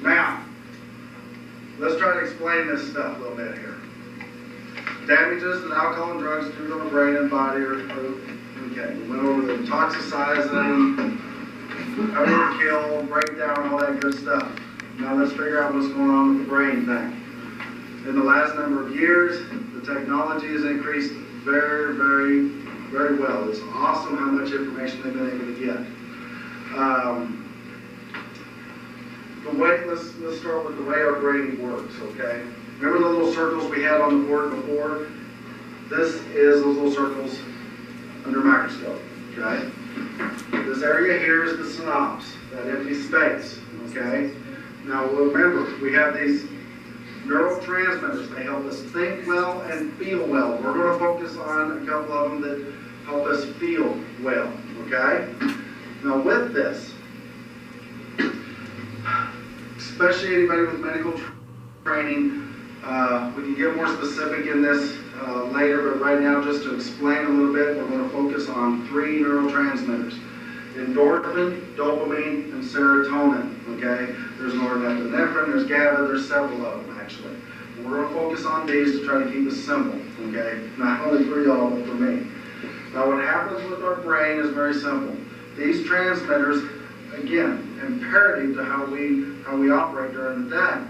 Now, let's try to explain this stuff a little bit here. Damages that alcohol and drugs do to the brain and body are okay. We went over the toxicizing, overkill, breakdown, all that good stuff. Now let's figure out what's going on with the brain thing. In the last number of years, the technology has increased very, very, very well. It's awesome how much information they've been able to get. Let's start with the way our brain works, okay? Remember the little circles we had on the board before? This is those little circles under a microscope, okay? This area here is the synapse, that empty space, okay? Now remember, we have these neurotransmitters. They help us think well and feel well. We're going to focus on a couple of them that help us feel well, okay? Now with this, especially anybody with medical training, we can get more specific in this later, but right now, just to explain a little bit, we're going to focus on 3 neurotransmitters: endorphin, dopamine, and serotonin, okay? There's norepinephrine, there's GABA, there's several of them, actually. And we're going to focus on these to try to keep it simple, okay? Not only for y'all, but for me. Now, what happens with our brain is very simple. These transmitters, again, imperative to how we operate during the day.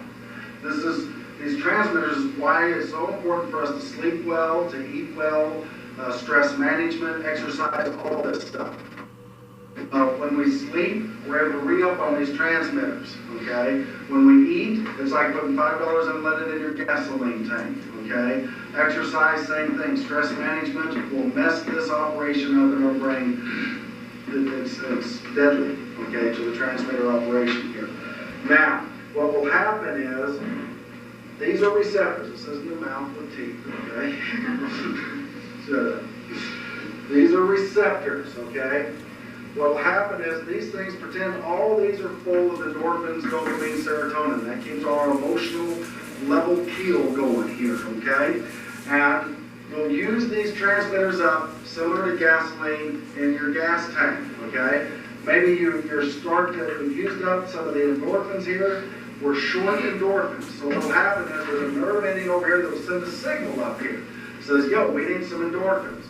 These transmitters is why it's so important for us to sleep well, to eat well, stress management, exercise, all this stuff. When we sleep, we're able to re-up on these transmitters, okay? When we eat, it's like putting $5 unleaded in your gasoline tank, okay? Exercise, same thing. Stress management will mess this operation up in our brain. It's deadly, okay, to the transmitter operation here. Now, what will happen is, these are receptors. It says in the mouth with teeth, okay? Shut up. These are receptors, okay? What will happen is these things pretend all these are full of endorphins, dopamine, serotonin. That keeps our emotional level keel going here, okay? And you'll use these transmitters up similar to gasoline in your gas tank, okay? Maybe you're starting to have used up some of the endorphins here. We're short endorphins. So what will happen is there's a nerve ending over here that will send a signal up here. It says, yo, we need some endorphins.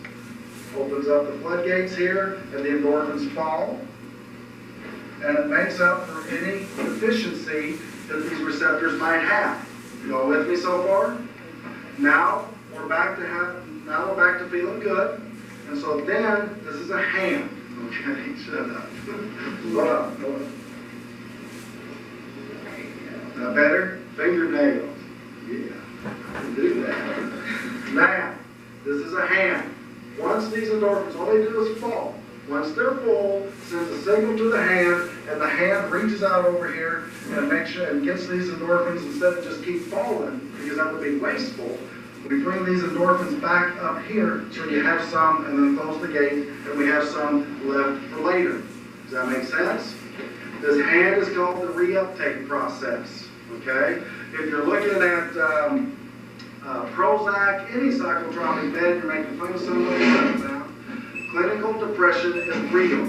Opens up the floodgates here, and the endorphins fall. And it makes up for any deficiency that these receptors might have. You all with me so far? Now we're back to feeling good. And so then this is a hand. Okay, shut up. Hold on. Now better? Fingernails. Yeah, I can do that. Now, this is a hand. Once these endorphins, all they do is fall. Once they're full, it sends a signal to the hand, and the hand reaches out over here and makes sure and gets these endorphins instead of just keep falling, because that would be wasteful. We bring these endorphins back up here so you have some and then close the gate, and we have some left for later. Does that make sense? This hand is called the reuptake process, okay? If you're looking at Prozac, any psychotropic med, you're making fun of somebody right now. Clinical depression is real,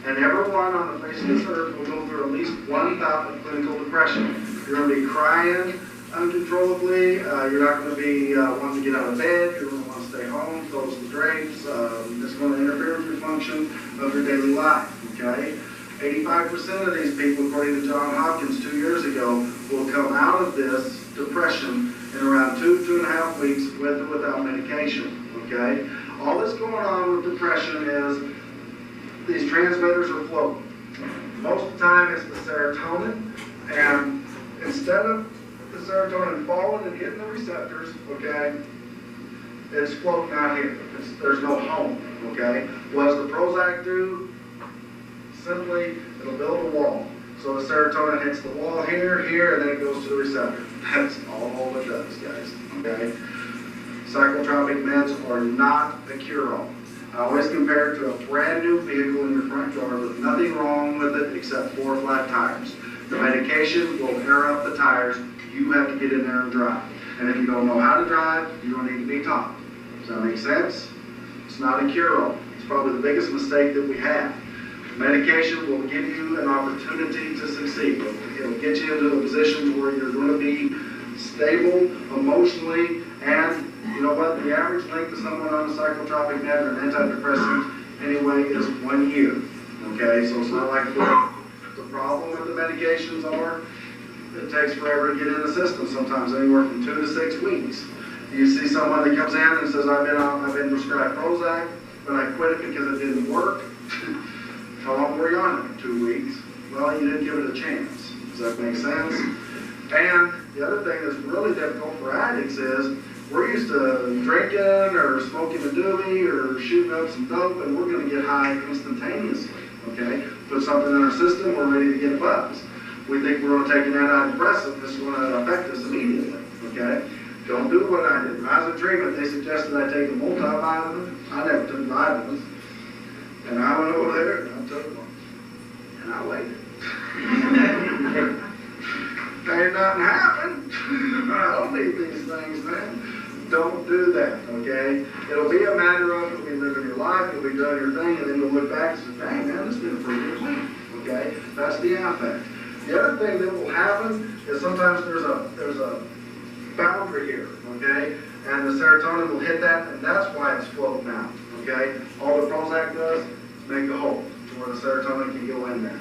and everyone on the face of this earth will go through at least one bout of clinical depression. You're going to be crying uncontrollably. You're not going to be wanting to get out of bed. You're going to want to stay home, close the drapes. It's going to interfere with your function of your daily life, okay? 85% of these people, according to John Hopkins 2 years ago, will come out of this depression in around 2.5 weeks with or without medication, okay? All that's going on with depression is these transmitters are floating. Most of the time it's the serotonin, and instead of the serotonin falling and hitting the receptors, okay, it's floating out here. There's no home, okay? What does the Prozac do? Simply, it'll build a wall. So the serotonin hits the wall here, and then it goes to the receptor. That's all it does, guys, okay? Psychotropic meds are not a cure-all. I always compare it to a brand new vehicle in your front yard with nothing wrong with it except 4 flat tires. The medication will air up the tires. You have to get in there and drive. And if you don't know how to drive, you don't need to be taught. Does that make sense? It's not a cure-all. It's probably the biggest mistake that we have. Medication will give you an opportunity to succeed. It'll give get you into a position where you're going to be stable emotionally, and you know what? The average length of someone on a psychotropic med or an antidepressant anyway is 1 year. Okay, so it's not like the problem with the medications are it takes forever to get in the system. Sometimes anywhere from 2 to 6 weeks. You see someone that comes in and says, I've been prescribed Prozac, but I quit it because it didn't work. How long were you on it? 2 weeks. Well, you didn't give it a chance. Does that make sense? And the other thing that's really difficult for addicts is we're used to drinking or smoking a doobie or shooting up some dope, and we're going to get high instantaneously. Okay? Put something in our system, we're ready to get buzzed. We think we're going to take an antidepressant, this is going to affect us immediately. Okay? Don't do what I did. When I was in treatment, they suggested I take a multivitamin. I never took vitamins. And I went over there and I took one. And I waited. Ain't nothing happened. I don't need these things, man. Don't do that, okay? It'll be a matter of you'll be living your life, you'll be doing your thing, and then you'll look back and say, dang, man, this has been a pretty good week, okay? That's the affect. The other thing that will happen is sometimes there's a boundary here, okay? And the serotonin will hit that, and that's why it's floating out, okay? All the Prozac does is make a hole to where the serotonin can go in there,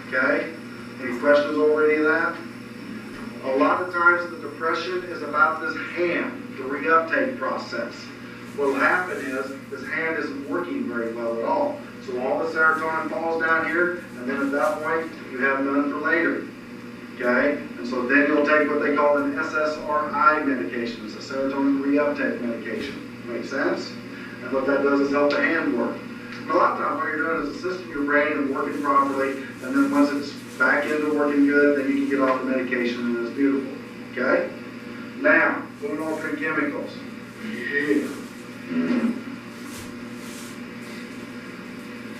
okay? Any questions over any of that? A lot of times the depression is about this hand, the reuptake process. What will happen is this hand isn't working very well at all. So all the serotonin falls down here, and then at that point, you have none for later. Okay? And so then you'll take what they call an SSRI medication. It's a serotonin reuptake medication. Make sense? And what that does is help the hand work. And a lot of times what you're doing is assisting your brain and working properly, and then once it's back into working good, then you can get off the medication, and it's beautiful. Okay? Now, mood-altering chemicals. Yeah.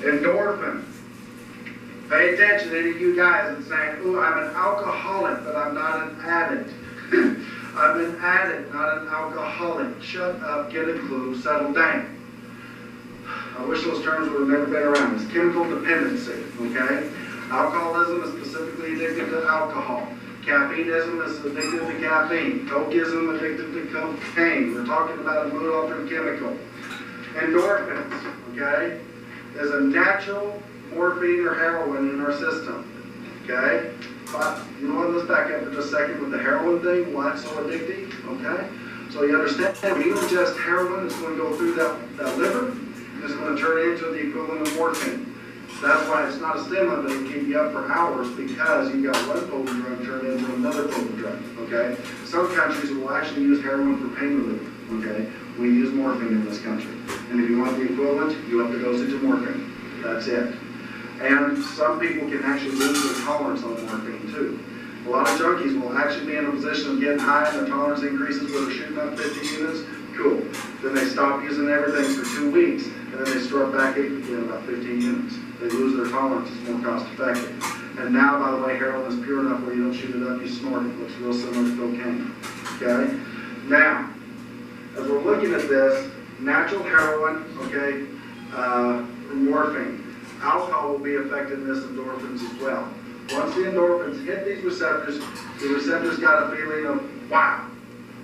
Endorphin. Pay attention, any of you guys, and saying, ooh, I'm an alcoholic, but I'm not an addict. I'm an addict, not an alcoholic. Shut up, get a clue, settle down. I wish those terms would have never been around. It's chemical dependency, okay? Alcoholism is specifically addicted to alcohol. Caffeineism is addicted to caffeine. Cokeism addicted to cocaine. We're talking about a mood-altering chemical. Endorphins, okay, is a natural morphine or heroin in our system, okay? But you know what? Let's back up for just a second with the heroin thing. Why it's so addictive, okay? So you understand, when you ingest heroin, it's going to go through that liver, and it's going to turn into the equivalent of morphine. That's why it's not a stimulant that will keep you up for hours, because you've got one potent drug turned into another potent drug, okay? Some countries will actually use heroin for pain relief, okay? We use morphine in this country. And if you want the equivalent, you up the dosage of morphine. That's it. And some people can actually lose their tolerance on morphine too. A lot of junkies will actually be in a position of getting high and their tolerance increases where they're shooting up 50 units. Cool. Then they stop using everything for 2 weeks, and then they start back again about 15 units. They lose their tolerance. It's more cost effective. And now, by the way, heroin is pure enough where you don't shoot it up, you snort it. It looks real similar to cocaine. Okay? Now, as we're looking at this, natural heroin, okay, morphine. Alcohol will be affected in this endorphins as well. Once the endorphins hit these receptors, the receptors got a feeling of, wow.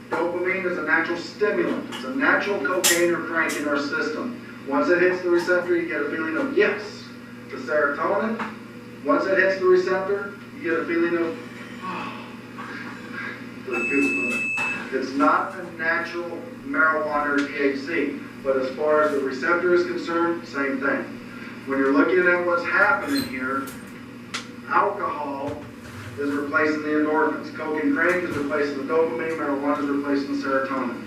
Dopamine is a natural stimulant. It's a natural cocaine or crank in our system. Once it hits the receptor, you get a feeling of, yes. The serotonin, once it hits the receptor, you get a feeling of, oh. It's not a natural marijuana or THC, but as far as the receptor is concerned, same thing. When you're looking at what's happening here, alcohol is replacing the endorphins. Coke and crank is replacing the dopamine. Marijuana is replacing the serotonin.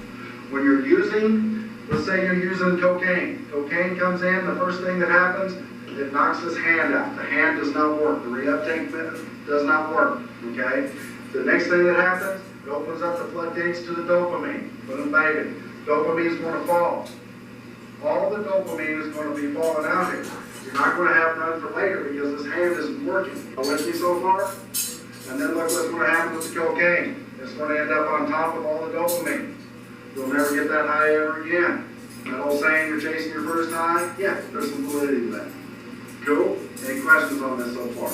When you're using, let's say you're using cocaine. Cocaine comes in, the first thing that happens, it knocks this hand out. The hand does not work. The reuptake does not work, okay? The next thing that happens, it opens up the floodgates to the dopamine. Boom, baby. Dopamine is going to fall. All the dopamine is going to be falling out here. You're not going to have none for later because this hand isn't working. Are you with me so far? And then look what's going to happen with the cocaine. It's going to end up on top of all the dopamine. You'll never get that high ever again. That old saying, you're chasing your first high? Yeah, there's some validity to that. Cool? Any questions on this so far?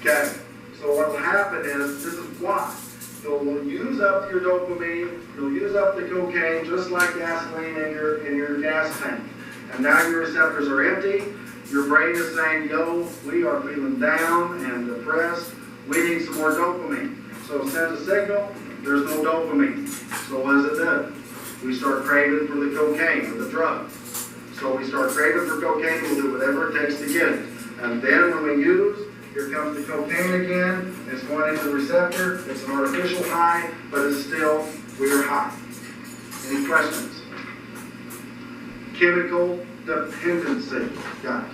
Okay. So what will happen is, this is why. You'll use up your dopamine, you'll use up the cocaine just like gasoline in your gas tank. And now your receptors are empty. Your brain is saying, yo, we are feeling down and depressed. We need some more dopamine. So it sends a signal, there's no dopamine. So what does it do? We start craving for the cocaine or the drug. So we start craving for cocaine, we'll do whatever it takes to get it. And then when we use, here comes the cocaine again. It's going into the receptor. It's an artificial high, but it's still, we are high. Any questions? Chemical dependency, guys.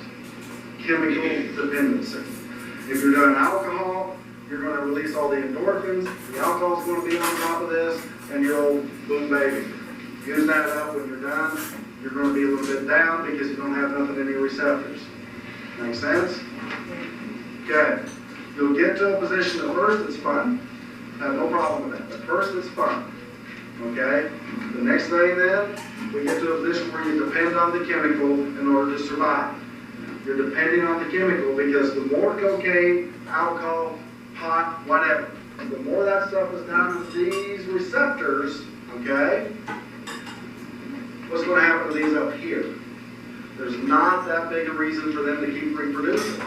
Chemical dependency. If you're doing alcohol, you're going to release all the endorphins. The alcohol's going to be on top of this, and you'll boom baby. Use that up when you're done. You're going to be a little bit down because you don't have nothing in your receptors. Make sense? Okay. You'll get to a position at first that's fun. I have no problem with that. At first it's fun. Okay? The next thing then, we get to a position where you depend on the chemical in order to survive. You're depending on the chemical because the more cocaine, alcohol, pot, whatever, the more that stuff is down to these receptors, okay, what's going to happen to these up here? There's not that big a reason for them to keep reproducing.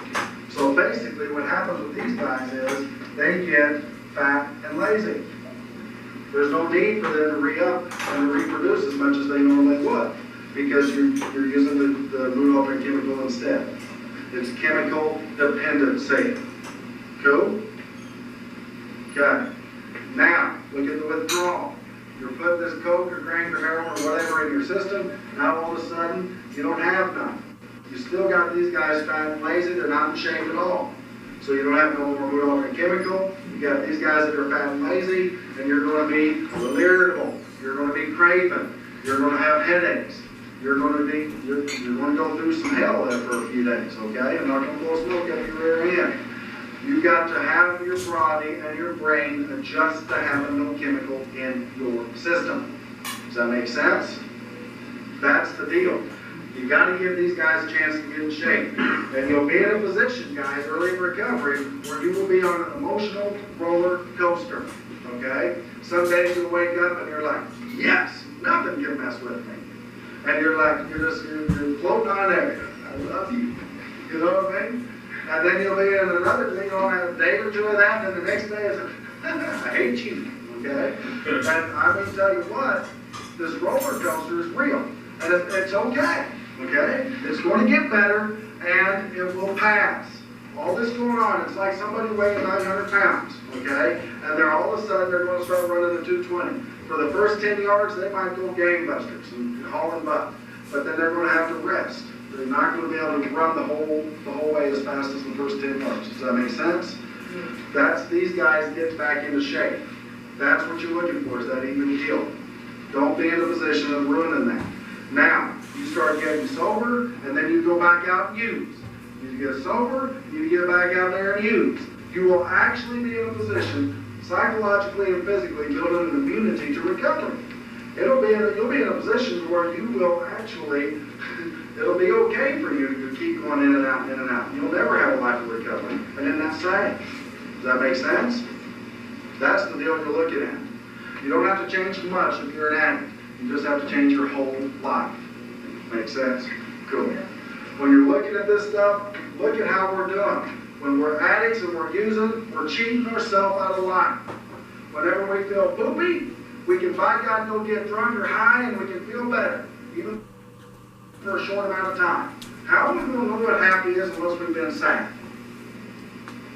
So basically what happens with these guys is they get fat and lazy. There's no need for them to re-up and to reproduce as much as they normally would because you're using the mood-altering chemical instead. It's chemical dependency. Cool? Okay. Now, look at the withdrawal. You're putting this coke or grain or heroin or whatever in your system, now all of a sudden, you don't have none. You still got these guys fat and lazy, they're not in shape at all. So you don't have no more mood-altering chemical, you got these guys that are fat and lazy, and you're going to be a little irritable, you're going to be craving, you're going to have headaches, you're going to go through some hell there for a few days, okay? I'm not going to blow smoke up your rear end. You've got to have your body and your brain adjust to having no chemical in your system. Does that make sense? That's the deal. You've got to give these guys a chance to get in shape. And you'll be in a position, guys, early in recovery, where you will be on an emotional roller coaster. Okay? Some days you'll wake up and you're like, yes, nothing can mess with me. And you're like, you're floating on air. I love you. You know what I mean? And then you'll be in another thing on a day or two of that, and the next day is, I hate you. Okay? And I'm going to tell you what, this roller coaster is real. And it's okay. Okay? It's going to get better, and it will pass. All this going on, it's like somebody weighing 900 pounds, okay? And they're all of a sudden, they're going to start running the 220. For the first 10 yards, they might go gangbusters and hauling butt. But then they're going to have to rest. They're not going to be able to run the whole way as fast as the first 10 yards. Does that make sense? That's these guys get back into shape. That's what you're looking for, is that even keel. Don't be in a position of ruining that. Now, you start getting sober, and then you go back out and use. You get sober, you get back out there and use. You will actually be in a position, psychologically and physically, building an immunity to recovery. You'll be in a position where you will actually, it'll be okay for you to keep going in and out, in and out. You'll never have a life of recovery. And then that's sad. Does that make sense? That's the deal you're looking at. You don't have to change much if you're an addict. You just have to change your whole life. Make sense? Cool. When you're looking at this stuff, look at how we're doing. When we're addicts and we're using, we're cheating ourselves out of life. Whenever we feel poopy, we can by God go get drunk or high and we can feel better, even for a short amount of time. How are we going to know what happy is unless we've been sad?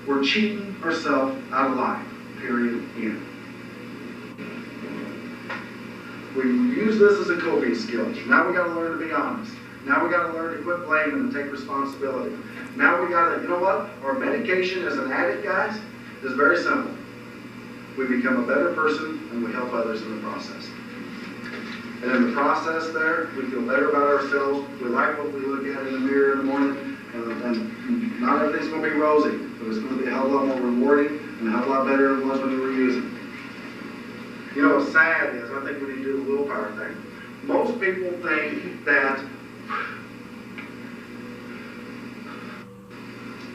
We're cheating ourselves out of life. Period. End. We use this as a coping skill. Now we got to learn to be honest. Now we got to learn to quit blaming and take responsibility. Now we got to, you know what? Our medication as an addict, guys, is very simple. We become a better person and we help others in the process. And in the process there, we feel better about ourselves. We like what we look at in the mirror in the morning. And not everything's going to be rosy, but it's going to be a hell of a lot more rewarding and a hell of a lot better than it was when you were using. You know what's sad is, I think we need to do the willpower thing. Most people think that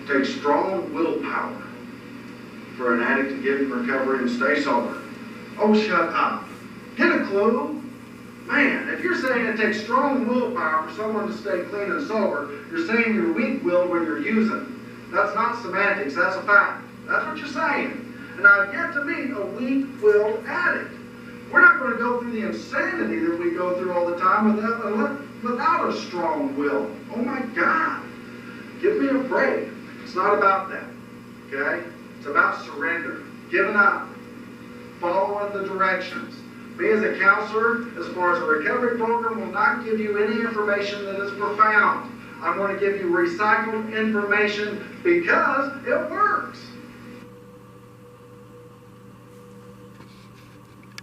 it takes strong willpower for an addict to get in recovery and stay sober. Oh, shut up. Get a clue? Man, if you're saying it takes strong willpower for someone to stay clean and sober, you're saying you're weak-willed when you're using. That's not semantics, that's a fact. That's what you're saying. And I've yet to meet a weak-willed addict. We're not going to go through the insanity that we go through all the time without a strong will. Oh my God. Give me a break. It's not about that. Okay? It's about surrender. Giving up. Following the directions. Me as a counselor, as far as a recovery program, will not give you any information that is profound. I'm going to give you recycled information because it works.